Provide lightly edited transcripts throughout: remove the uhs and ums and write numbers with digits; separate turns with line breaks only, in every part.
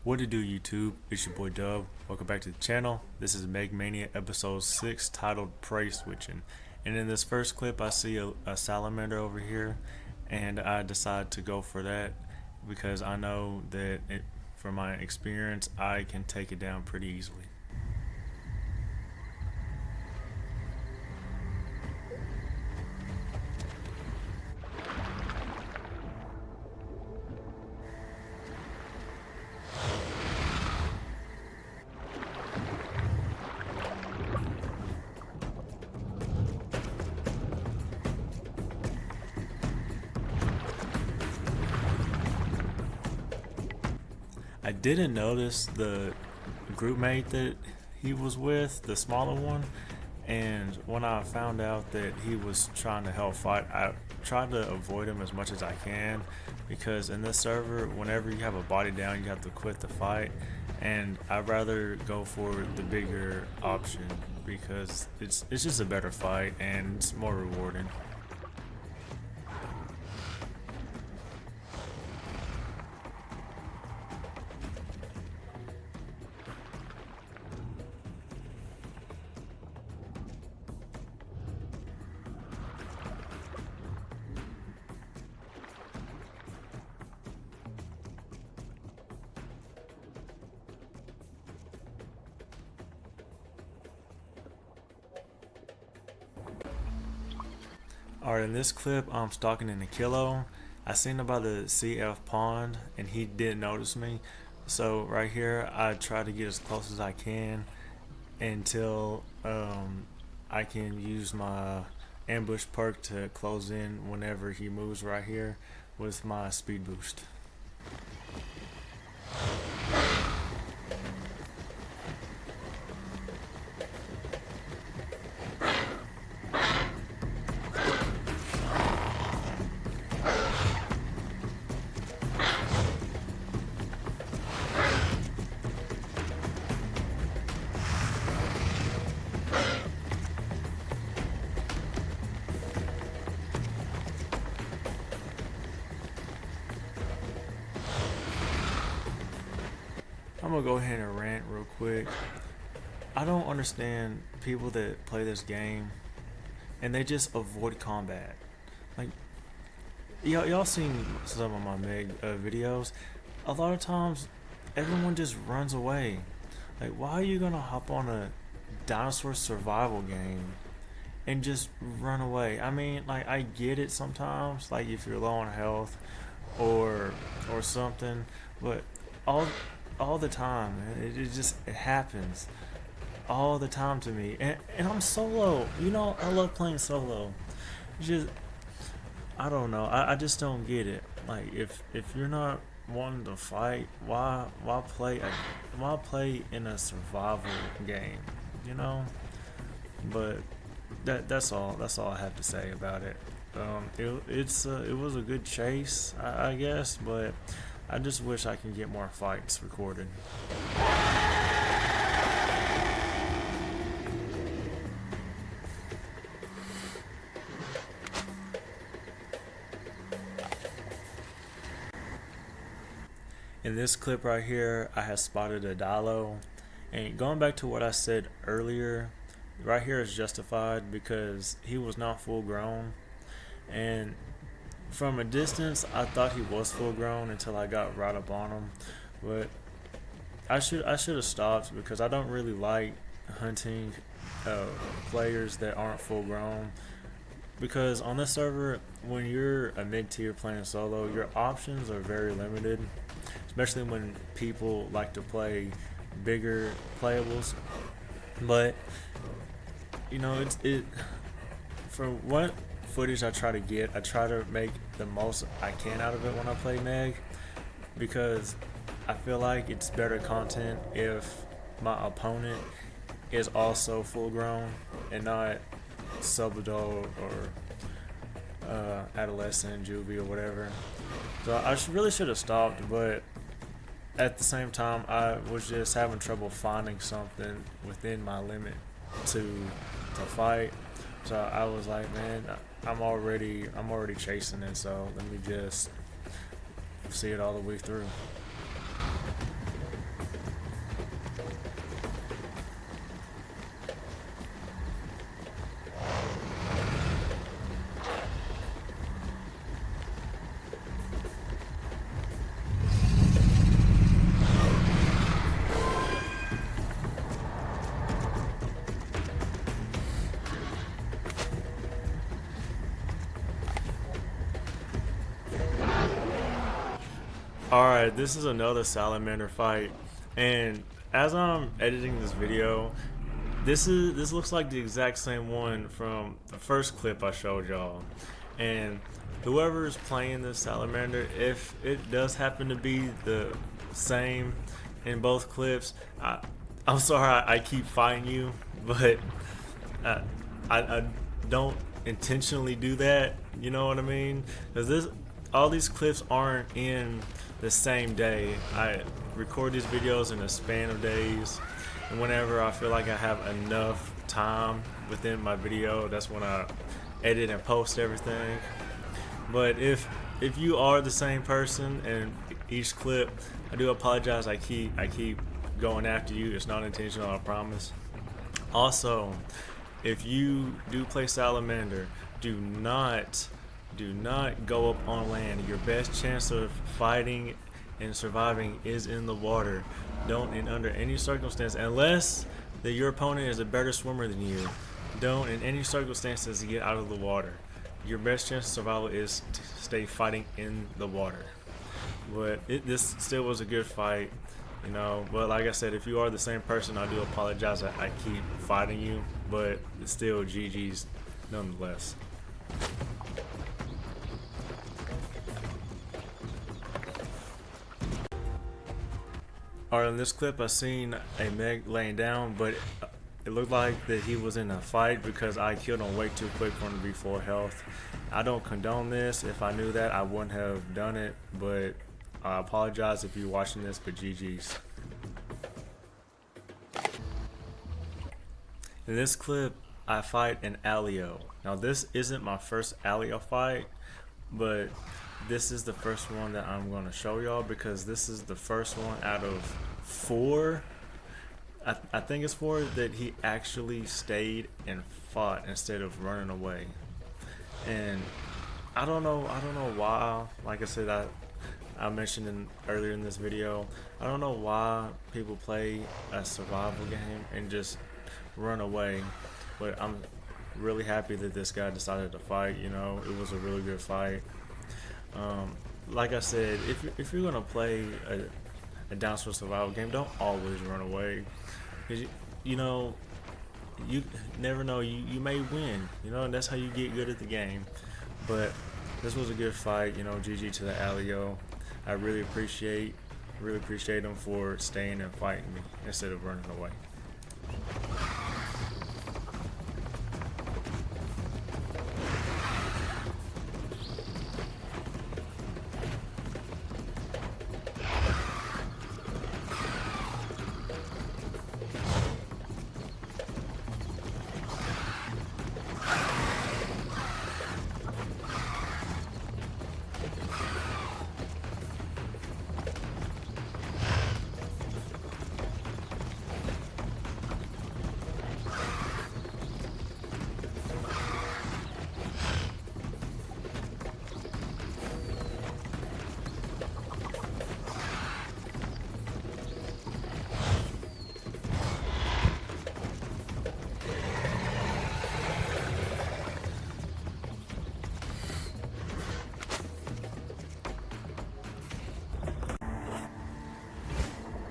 What to do, YouTube? It's your boy Dub. Welcome back to the channel. This is Mania episode 6 titled Prey Switching. And in this first clip, I see a salamander over here, and I decide to go for that because I know that from my experience, I can take it down pretty easily. I didn't notice the group mate that he was with, the smaller one, and when I found out that he was trying to help fight, I tried to avoid him as much as I can because in this server, whenever you have a body down, you have to quit the fight, and I'd rather go for the bigger option because it's just a better fight and it's more rewarding. Alright, in this clip, I'm stalking an Achillo. I seen him by the CF pond, and he didn't notice me. So right here, I try to get as close as I can until I can use my ambush perk to close in whenever he moves right here with my speed boost. I'm gonna go ahead and rant real quick. I don't understand people that play this game and they just avoid combat. Like, y'all seen some of my Meg videos. A lot of times, everyone just runs away. Like, why are you gonna hop on a dinosaur survival game and just run away? I mean, like, I get it sometimes, like if you're low on health or something, but all all the time, man. It happens all the time to me, and I'm solo. You know, I love playing solo. It's just, I don't know. I just don't get it. Like, if you're not wanting to fight, why play in a survival game? You know. But that's all I have to say about it. It was a good chase, I guess, but I just wish I can get more fights recorded. In this clip right here, I have spotted a Dilo, and going back to what I said earlier, right here is justified because he was not full grown, and from a distance I thought he was full grown until I got right up on him. But I should have stopped because I don't really like hunting players that aren't full grown, because on this server, when you're a mid-tier playing solo, your options are very limited, especially when people like to play bigger playables. But you know, it for what footage I try to get, I try to make the most I can out of it when I play Meg, because I feel like it's better content if my opponent is also full grown and not subadult or adolescent, juvie, or whatever. So I really should have stopped, but at the same time, I was just having trouble finding something within my limit to fight. So I was like, man, I'm already chasing it, so let me just see it all the way through. Alright, this is another Salamander fight, and as I'm editing this video, this looks like the exact same one from the first clip I showed y'all. And whoever is playing this Salamander, if it does happen to be the same in both clips, I'm sorry I keep fighting you, but I, I don't intentionally do that. You know what I mean? Because all these clips aren't in the same day. I record these videos in a span of days, and whenever I feel like I have enough time within my video, that's when I edit and post everything. But if you are the same person and each clip, I do apologize. I keep going after you. It's not intentional, I promise. Also, if you do play Salamander, do not go up on land. Your best chance of fighting and surviving is in the water. Don't, in under any circumstance, unless your opponent is a better swimmer than you, don't in any circumstances get out of the water. Your best chance of survival is to stay fighting in the water. But this still was a good fight, you know. But like I said, if you are the same person, I do apologize. I keep fighting you, but it's still GG's nonetheless. Alright, in this clip I seen a Meg laying down, but it looked like that he was in a fight because I killed him way too quick for him to be full health. I don't condone this. If I knew that, I wouldn't have done it, but I apologize if you're watching this, but GG's. In this clip, I fight an Alio. Now this isn't my first Alio fight, but this is the first one that I'm going to show y'all because this is the first one out of 4. I think it's 4 that he actually stayed and fought instead of running away. And I don't know why. Like I said, I mentioned earlier in this video, I don't know why people play a survival game and just run away. But I'm really happy that this guy decided to fight. You know, it was a really good fight. Like I said, if you're gonna play a dinosaur survival game, don't always run away, because you know, you never know, you may win, you know, and that's how you get good at the game. But this was a good fight, you know. GG to the Alio. I really appreciate him for staying and fighting me instead of running away.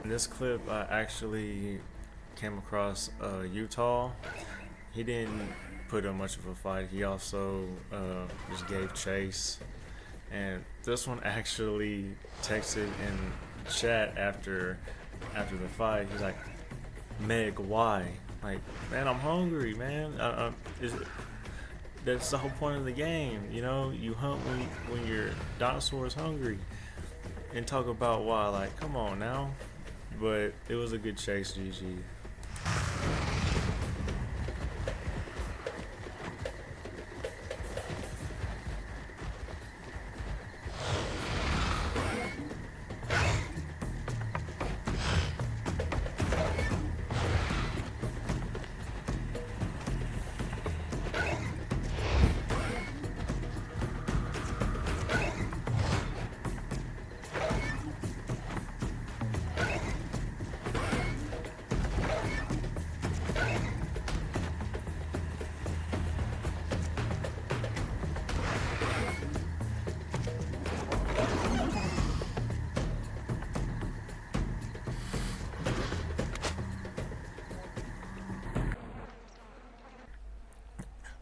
In this clip, I actually came across Utah. He didn't put up much of a fight. He also just gave chase. And this one actually texted in chat after the fight. He's like, "Meg, why?" Like, man, I'm hungry, man. That's the whole point of the game, you know. You hunt when your dinosaur is hungry, and talk about why. Like, come on now. But it was a good chase, GG.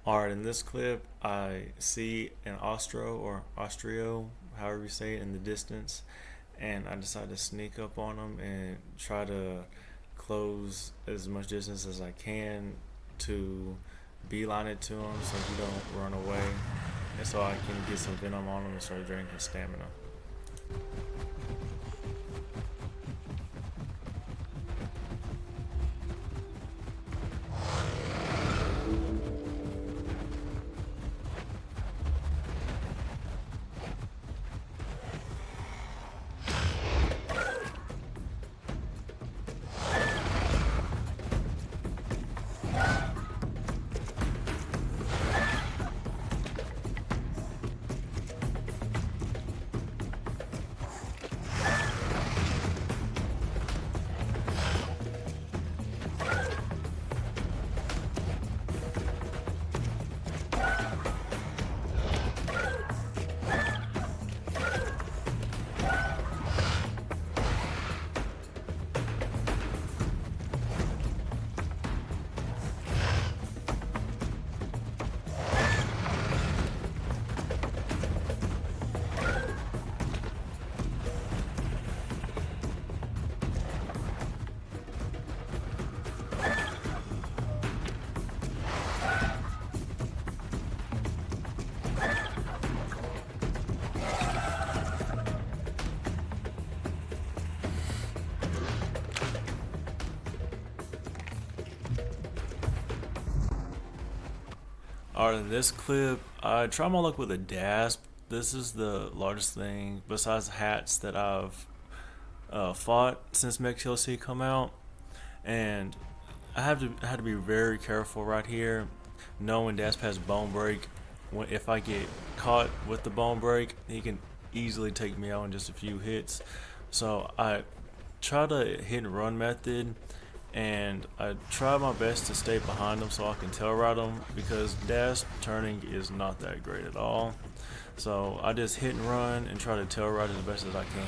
Alright, in this clip, I see an Austro or Austrio, however you say it, in the distance, and I decide to sneak up on him and try to close as much distance as I can to beeline it to him so he don't run away, and so I can get some venom on him and start draining his stamina. Alright, in this clip, I try my luck with a Dasp. This is the largest thing besides hats that I've fought since Mech TLC come out, and I had to be very careful right here, knowing Dasp has bone break. If I get caught with the bone break, he can easily take me out in just a few hits. So I try the hit and run method, and I try my best to stay behind them so I can tail ride them, because Dasp turning is not that great at all. So I just hit and run and try to tail ride as best as I can.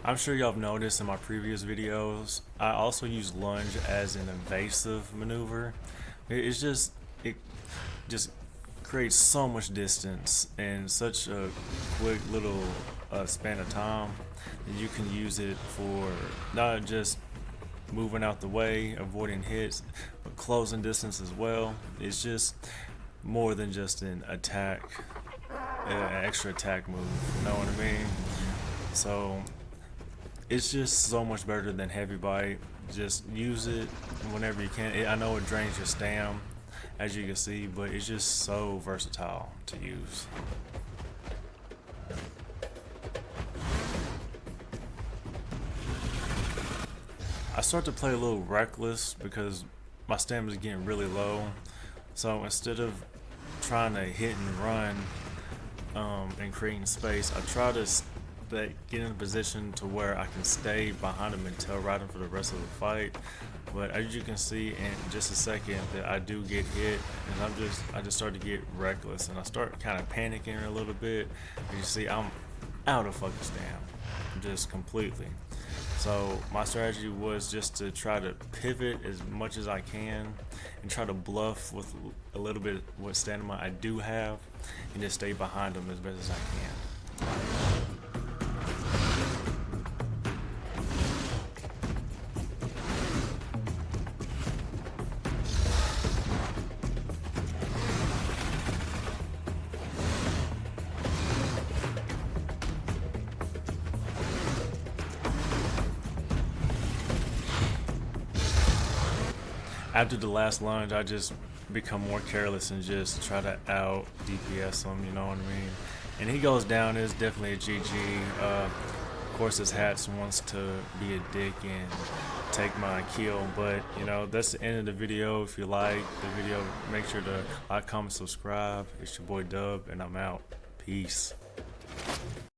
I'm sure y'all have noticed in my previous videos, I also use lunge as an evasive maneuver. It just creates so much distance in such a quick little span of time that you can use it for not just moving out the way, avoiding hits, but closing distance as well. It's just more than just an attack, an extra attack move, you know what I mean? So it's just so much better than heavy bite. Just use it whenever you can. I know it drains your stam, as you can see, but it's just so versatile to use. I start to play a little reckless because my stamina is getting really low. So instead of trying to hit and run and creating space, I try to get in a position to where I can stay behind him and tail ride him for the rest of the fight. But as you can see in just a second that I do get hit, and I just start to get reckless, and I start kind of panicking a little bit. And you see I'm out of fucking stam, just completely. So my strategy was just to try to pivot as much as I can and try to bluff with a little bit what stamina I do have, and just stay behind them as best as I can. After the last lunge, I just become more careless and just try to out DPS him, you know what I mean? And he goes down, it's definitely a GG. Of course, his hats wants to be a dick and take my kill, but you know, that's the end of the video. If you like the video, make sure to like, comment, subscribe. It's your boy Dub, and I'm out. Peace.